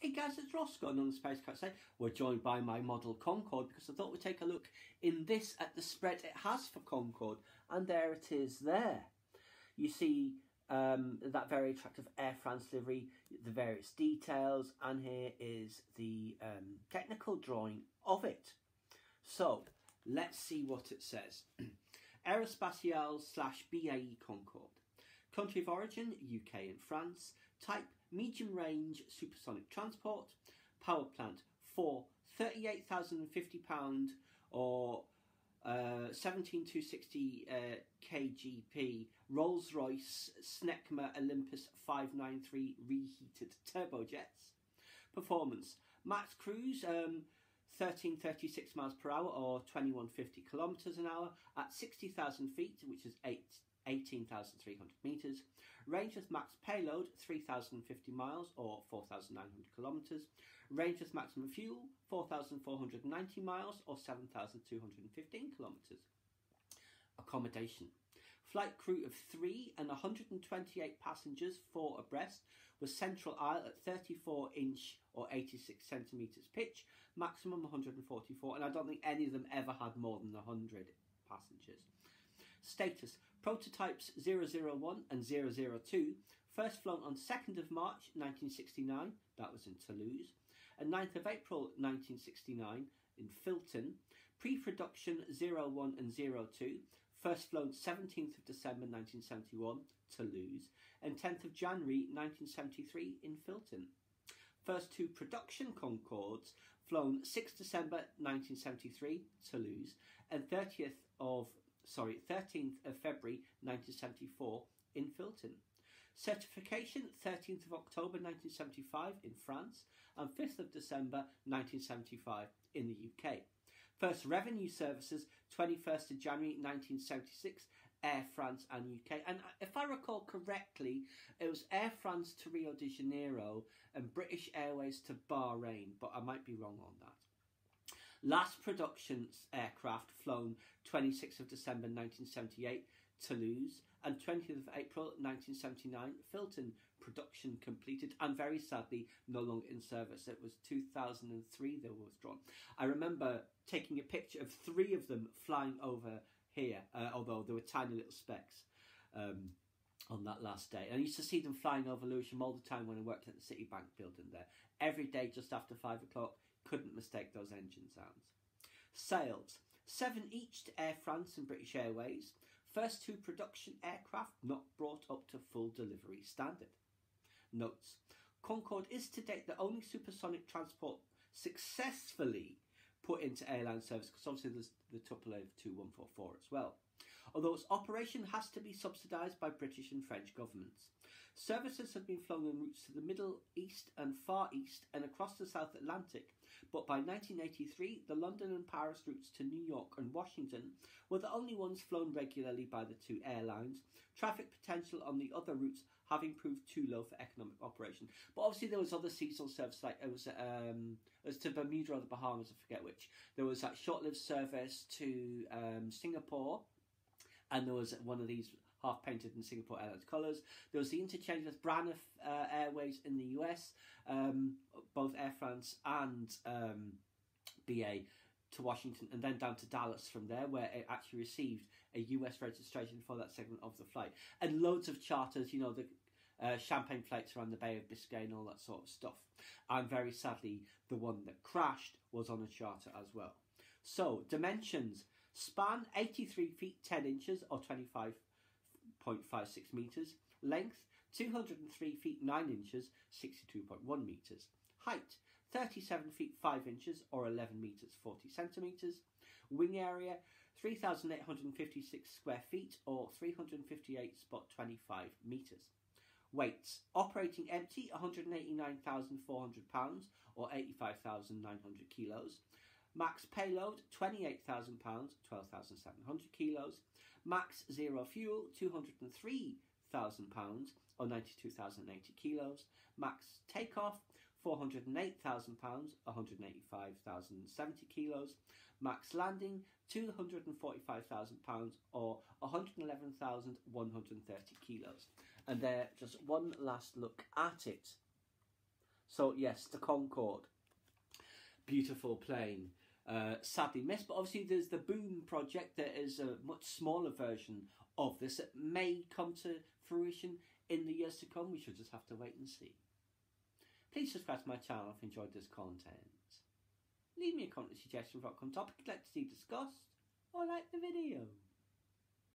Hey guys, it's Ross going on the Space Cat side. We're joined by my model Concorde because I thought we'd take a look in this at the spread it has for Concorde, and there it is there. You see that very attractive Air France livery, the various details, and here is the technical drawing of it. So let's see what it says. Aerospatiale/BAE Concorde. Country of origin, UK and France. Type, medium range supersonic transport. Power plant, 4 £38,050 or 17,260 kgp Rolls-Royce Snecma Olympus 593 reheated turbojets. Performance, max cruise 1336 miles per hour or 2150 kilometers an hour at 60,000 feet, which is 18,300 metres. Range with max payload 3,050 miles or 4,900 kilometres. Range with maximum fuel 4,490 miles or 7,215 kilometres. Accommodation. Flight crew of 3 and 128 passengers, 4 abreast, with central aisle at 34-inch or 86 centimetres pitch, maximum 144, and I don't think any of them ever had more than 100 passengers. Status, prototypes 001 and 002, first flown on 2nd of March 1969, that was in Toulouse, and 9th of April 1969 in Filton. Pre-production 01 and 02, first flown 17th of December 1971, Toulouse, and 10th of January 1973 in Filton. First two production Concordes, flown 6th December 1973, Toulouse, and 13th of February 1974 in Filton. Certification 13th of October 1975 in France and 5th of December 1975 in the UK. First revenue services 21st of January 1976, Air France and UK. And if I recall correctly, it was Air France to Rio de Janeiro and British Airways to Bahrain, but I might be wrong on that. Last production aircraft flown 26th of December 1978, Toulouse, and 20th of April 1979, Filton. Production completed and very sadly no longer in service. It was 2003 they were withdrawn. I remember taking a picture of 3 of them flying over here, although there were tiny little specks on that last day. And I used to see them flying over Lewisham all the time when I worked at the Citibank building there. Every day just after 5 o'clock. Couldn't mistake those engine sounds. Sales, 7 each to Air France and British Airways. First 2 production aircraft not brought up to full delivery standard. Notes, Concorde is to date the only supersonic transport successfully put into airline service, because obviously there's the Tupolev 2144 as well, although its operation has to be subsidised by British and French governments. Services have been flown on routes to the Middle East and Far East and across the South Atlantic, but by 1983 the London and Paris routes to New York and Washington were the only ones flown regularly by the 2 airlines, traffic potential on the other routes having proved too low for economic operation. But obviously there was other seasonal service, like it was to Bermuda or the Bahamas, I forget which. There was that short-lived service to Singapore, and there was one of these half-painted in Singapore Airlines colours. There was the interchange with Braniff Airways in the US, both Air France and BA to Washington, and then down to Dallas from there, where it actually received a US registration for that segment of the flight. And loads of charters, you know, the champagne flights around the Bay of Biscay and all that sort of stuff. And very sadly, the one that crashed was on a charter as well. So, dimensions. Span 83 feet 10 inches or 25.56 metres. Length 203 feet 9 inches, 62.1 metres. Height 37 feet 5 inches or 11 metres 40 centimetres. Wing area 3,856 square feet or 358.25 metres. Weights, operating empty 189,400 pounds or 85,900 kilos. Max payload, 28,000 pounds, 12,700 kilos. Max zero fuel, 203,000 pounds, or 92,080 kilos. Max takeoff, 408,000 pounds, 185,070 kilos. Max landing, 245,000 pounds, or 111,130 kilos. And there, just one last look at it. So yes, the Concorde. Beautiful plane. Sadly missed, but obviously there's the Boom project that is a much smaller version of this that may come to fruition in the years to come. We should just have to wait and see. Please subscribe to my channel if you enjoyed this content. Leave me a comment suggestion for what topic you'd like to see discussed, or like the video.